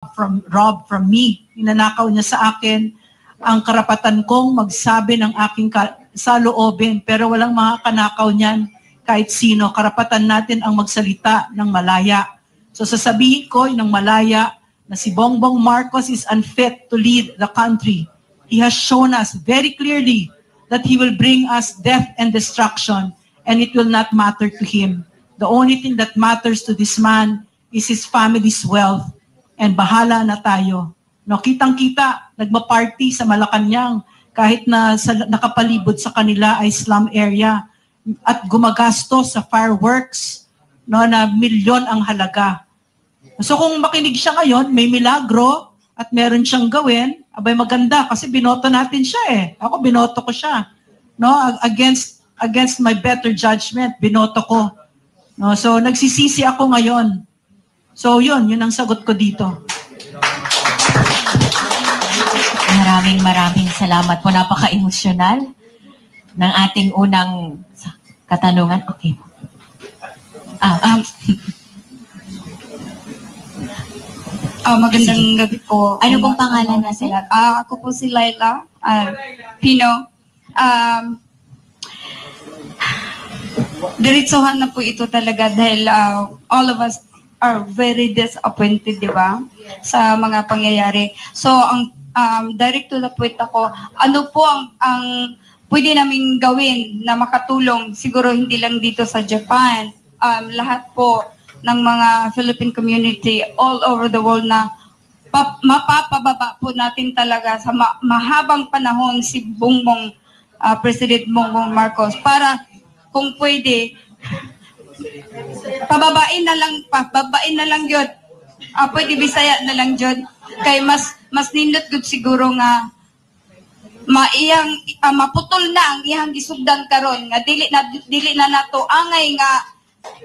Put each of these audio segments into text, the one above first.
robbed from me. Ninanakaw niya sa akin ang karapatan kong magsabi ng aking saloobin, pero walang makakanakaw niyan kahit sino. Karapatan natin ang magsalita ng malaya. So sasabihin ko ng malaya na si Bongbong Marcos is unfit to lead the country. He has shown us very clearly that he will bring us death and destruction, and it will not matter to him. The only thing that matters to this man is his family's wealth, and bahala na tayo. No, kitang-kita, nagma-party sa Malacanang kahit na nakapalibot sa kanila ay slum area at gumagastos sa fireworks, no, na milyon ang halaga. So kung makinig siya ngayon, may milagro at meron siyang gawin, abay maganda kasi binoto natin siya eh. Ako binoto ko siya. No, against my better judgment, binoto ko. No, so nagsisisi ako ngayon. So yun ang sagot ko dito. Maraming salamat po. Napaka-emosyonal ng ating unang katanungan. Okay. Magandang gabi po. Ano pong pangalan na sila? Ako po si Laila Pino. Diretsohan na po ito talaga dahil all of us are very disappointed, di ba? Sa mga pangyayari. So, ang direct to the point ako, ano po ang pwede naming gawin na makatulong? Siguro hindi lang dito sa Japan. Lahat po ng mga Philippine community all over the world na mapapababa po natin talaga sa mahabang panahon si President Bongbong Marcos para kung pwede babain na lang yun. Pwede Bisaya na lang yun. Kay mas nindot gud siguro nga maputol na ang iyang gisugdan karon nga dili na nato angay nga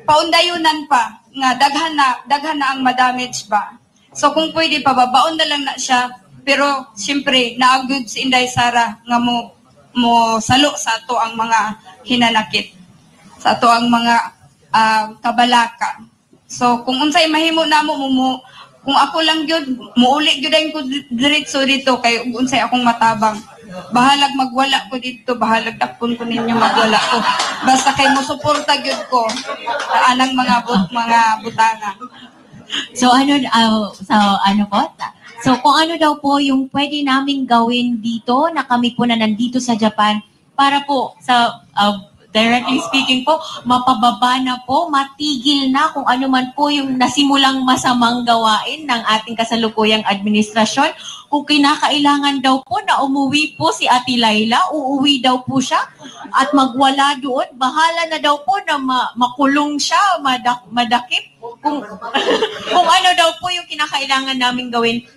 paundayunan pa nga daghan na ang madamage ba. So kung pwede pababaon na lang na siya, pero siyempre naagud si Inday Sara nga mo salo sa ato ang mga hinanakit, sa ato ang mga kabalaka. So kung unsay mahimo namo kung ako lang gyud muuli gyud ko diretso dito kay unsay akong matabang. Bahalag magwala ko dito, bahalag takpon ko ninyo magwala ko. Basta kay mo suporta gyud ko anang mga butana. So ano po? So kung ano daw po yung pwede naming gawin dito na kami po na nandito sa Japan para po sa directly speaking po, mapababa na po, matigil na kung ano man po yung nasimulang masamang gawain ng ating kasalukuyang administrasyon. Kung kinakailangan daw po na umuwi po si Ate Laila, uuwi daw po siya at magwala doon. Bahala na daw po na makulong siya, madakip. Kung ano daw po yung kinakailangan naming gawin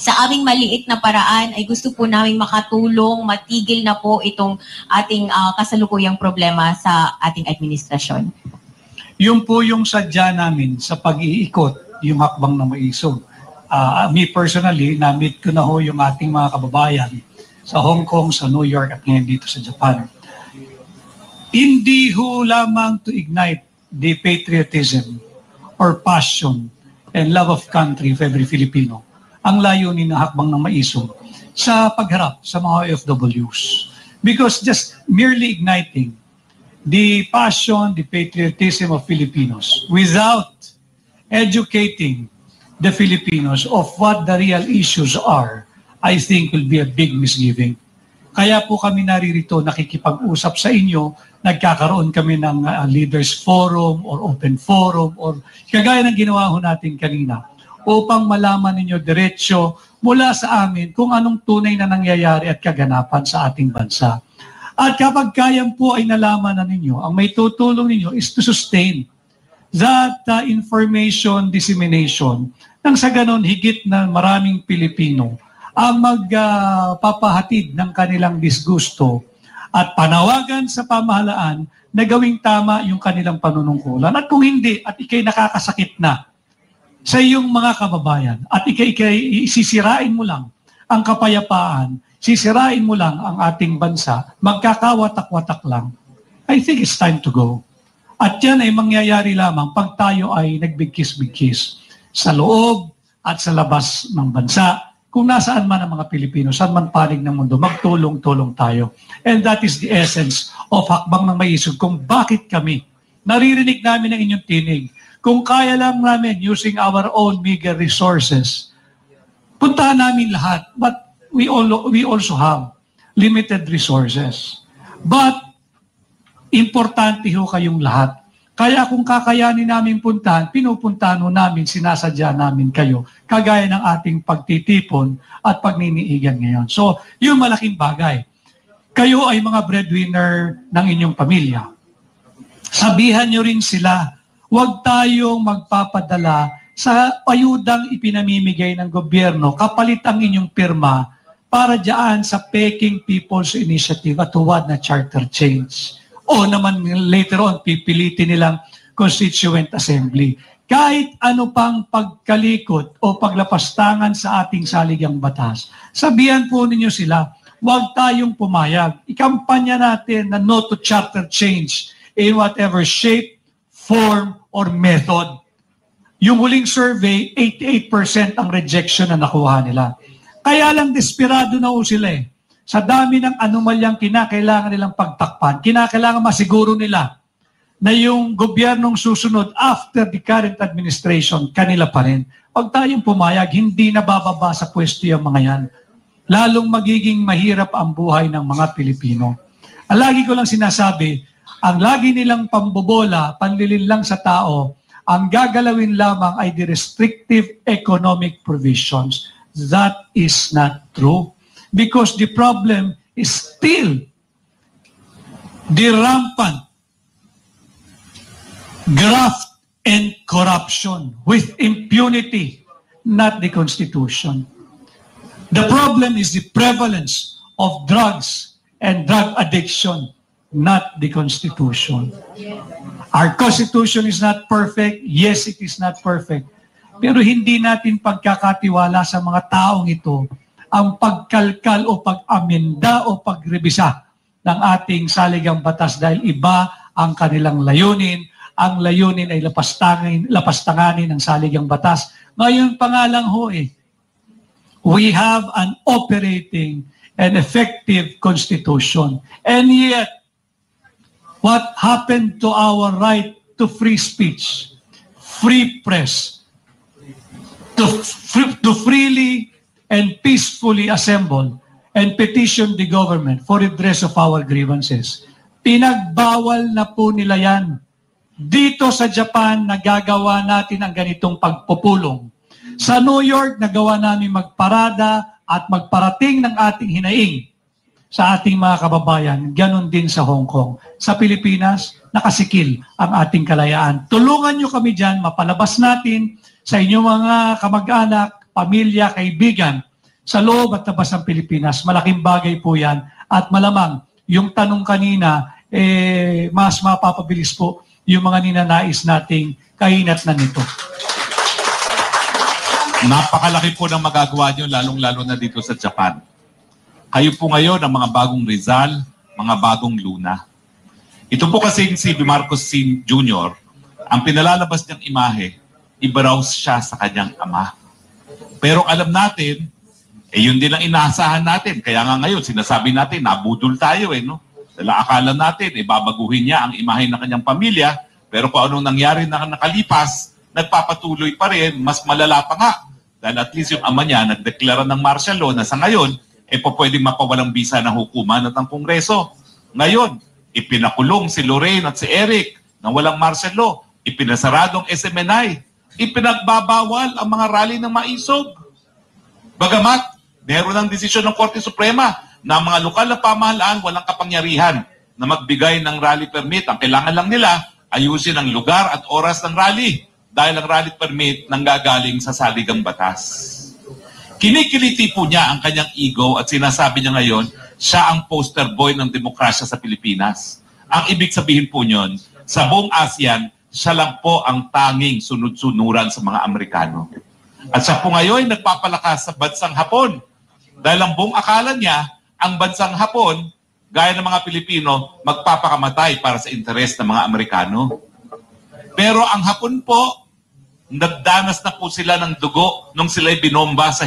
sa aming maliit na paraan ay gusto po namin makatulong, matigil na po itong ating kasalukuyang problema sa ating administrasyon. Yun po yung sadya namin sa pag-iikot, yung hakbang na maisog. Me personally, na-meet ko na ho yung ating mga kababayan sa Hong Kong, sa New York at ngayon dito sa Japan. Hindi ho lamang to ignite the patriotism or passion and love of country of every Filipino ang layunin na hakbang ng maisog sa pagharap sa mga OFWs. Because just merely igniting the passion, the patriotism of Filipinos without educating the Filipinos of what the real issues are, I think will be a big misgiving. Kaya po kami naririto nakikipag-usap sa inyo, nagkakaroon kami ng leaders forum or open forum or kagaya ng ginawa ho natin kanina upang malaman ninyo diretsyo mula sa amin kung anong tunay na nangyayari at kaganapan sa ating bansa. At kapag kayan po ay nalaman na ninyo, ang may tutulong ninyo is to sustain that information dissemination nang sa ganon higit na maraming Pilipino ang magpapahatid ng kanilang disgusto at panawagan sa pamahalaan na gawing tama yung kanilang panunungkulan. At kung hindi, at ikay nakakasakit na sa iyong mga kababayan at sisirain mo lang ang kapayapaan, sisirain mo lang ang ating bansa, magkakawatak-watak lang, I think it's time to go. At yan ay mangyayari lamang pag tayo ay nagbigkis-bigkis sa loob at sa labas ng bansa. Kung nasaan man ang mga Pilipino, saan man panig ng mundo, magtulong-tulong tayo. And that is the essence of Hakbang ng Maisog, kung bakit kami. Naririnig namin ang inyong tinig. Kung kaya lang namin using our own meager resources, puntahan namin lahat. But we also have limited resources. But importante ho kayong lahat. Kaya kung kakayanin namin puntahan, pinupuntahan ho namin, sinasadya namin kayo, kagaya ng ating pagtitipon at pagniniigan ngayon. So, yung malaking bagay. Kayo ay mga breadwinner ng inyong pamilya. Sabihan nyo rin sila, huwag tayong magpapadala sa ayudang ipinamimigay ng gobyerno kapalit ang inyong pirma para dyan sa Peking People's Initiative at huwad na charter change. O naman later on, pipilitin nilang Constituent Assembly. Kahit ano pang pagkalikot o paglapastangan sa ating saligang batas, sabihan po ninyo sila, huwag tayong pumayag. Ikampanya natin na no to charter change in whatever shape, form, or method. Yung huling survey, 88% ang rejection na nakuha nila. Kaya lang desperado na po sila eh. Sa dami ng anomalyang kinakailangan nilang pagtakpan, kinakailangan masiguro nila na yung gobyernong susunod after the current administration, kanila pa rin. Huwag tayong pumayag, hindi na bababa sa pwesto yung mga yan. Lalong magiging mahirap ang buhay ng mga Pilipino. Ang lagi ko lang sinasabi, ang lagi nilang pambobola, panlilin lang sa tao, ang gagalawin lamang ay the restrictive economic provisions. That is not true. Because the problem is still the rampant graft and corruption with impunity, not the Constitution. The problem is the prevalence of drugs and drug addiction, not the Constitution. Our Constitution is not perfect. Yes, it is not perfect. Pero hindi natin pagkakatiwala sa mga taong ito ang pagkalkal o pag-amenda o pagrebisa ng ating saligang batas dahil iba ang kanilang layunin. Ang layunin ay lapastanganin ng saligang batas. Ngayon pa nga lang ho eh, we have an operating and effective constitution. And yet, what happened to our right to free speech, free press, to freely and peacefully assemble and petition the government for redress of our grievances. Pinagbawal na po nila yan. Dito sa Japan, nagagawa natin ang ganitong pagpupulong. Sa New York, nagawa namin magparada at magparating ng ating hinaing sa ating mga kababayan. Ganon din sa Hong Kong. Sa Pilipinas, nakasikil ang ating kalayaan. Tulungan nyo kami dyan, mapalabas natin sa inyong mga kamag-anak, pamilya, kaibigan, sa loob at labas ng Pilipinas. Malaking bagay po yan. At malamang, yung tanong kanina, mas mapapabilis po yung mga ninanais nating kahinat na nito. Napakalaki po ng magagawa nyo, lalong-lalo na dito sa Japan. Kayo po ngayon ang mga bagong Rizal, mga bagong Luna. Ito po kasi si Marcos Jr., ang pinalalabas niyang imahe, iba-raw siya sa kanyang ama. Pero alam natin, yun din ang inaasahan natin. Kaya nga ngayon, sinasabi natin, nabudol tayo no? Dahil akala natin, babaguhin niya ang imahe ng kanyang pamilya, pero kung anong nangyari na nakalipas, nagpapatuloy pa rin, mas malala pa nga. Dahil at least yung ama niya, nagdeklara ng martial law na sa ngayon, pwedeng mapawalang bisa ng hukuman at ng Kongreso. Ngayon, ipinakulong si Lorraine at si Eric na walang martial law. Ipinasaradong SMNI. Ipinagbabawal ang mga rally ng maisog. Bagamat, meron ng desisyon ng Korte Suprema na ang mga lokal na pamahalaan walang kapangyarihan na magbigay ng rally permit. Ang kailangan lang nila, ayusin ang lugar at oras ng rally dahil ang rally permit nanggagaling sa saligang batas. Kinikiliti po niya ang kanyang ego at sinasabi niya ngayon, siya ang poster boy ng demokrasya sa Pilipinas. Ang ibig sabihin po niyon, sa buong ASEAN, siya lang po ang tanging sunod-sunuran sa mga Amerikano. At siya po ngayon nagpapalakas sa bansang Hapon. Dahil ang buong akala niya, ang bansang Hapon, gaya ng mga Pilipino, magpapakamatay para sa interes ng mga Amerikano. Pero ang Hapon po, Nagdanas na po sila ng dugo nung sila'y binomba sa